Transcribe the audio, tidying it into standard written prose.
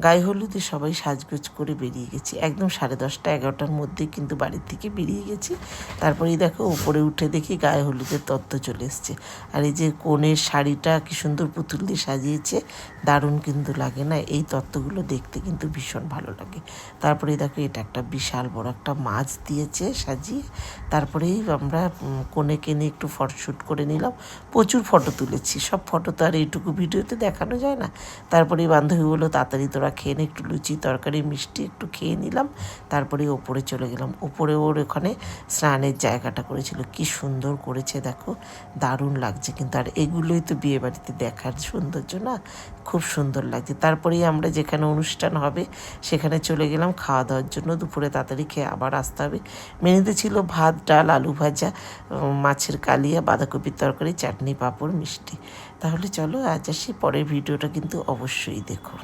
গায়ে হলুদে সবাই সাজগোজ করে বেরিয়ে গেছি, একদম 10:30-11টার মধ্যেই কিন্তু বাড়ির থেকে বেরিয়ে গেছি। তারপরেই দেখো উপরে উঠে দেখি গায়ে হলুদের তত্ত্ব চলে এসছে। আর এই যে কনের শাড়িটা কি সুন্দর পুতুল দিয়ে সাজিয়েছে, দারুণ কিন্তু লাগে না? এই তত্ত্বগুলো দেখতে কিন্তু ভীষণ ভালো লাগে। তারপরে দেখো এটা একটা বিশাল বড় একটা মাছ দিয়েছে সাজিয়ে। তারপরেই আমরা কনেকে নিয়ে একটু ফটোশ্যুট করে নিলাম, প্রচুর ফটো তুলেছি। সব ফটো তো আর এইটুকু ভিডিওতে দেখানো যায় না। তারপরে বান্ধবী বললো তাড়াতাড়ি তোরা খেয়ে নে, একটু লুচি তরকারি মিষ্টি একটু খেয়ে নিলাম। তারপরে ওপরে চলে গেলাম। ওপরে ওর ওখানে স্নানের জায়গাটা করেছিল, কি সুন্দর করেছে দেখো, দারুণ লাগছে কিন্তু। আর এগুলোই তো বিয়েবাড়িতে দেখার সৌন্দর্য না, খুব সুন্দর লাগছে। তারপরেই আমরা যেখানে অনুষ্ঠান হবে সেখানে চলে গেলাম খাওয়া দাওয়ার জন্য। দুপুরে তাড়াতাড়ি খেয়ে আবার আসতে হবে। মেনুতে ছিল ভাত, ডাল, আলু ভাজা, মাছের কালিয়া, বাঁধাকপির তরকারি, চাটনি, পাঁপড়, মিষ্টি। তাহলে চলো আজ আসি, পরের ভিডিওটা কিন্তু অবশ্যই দেখো।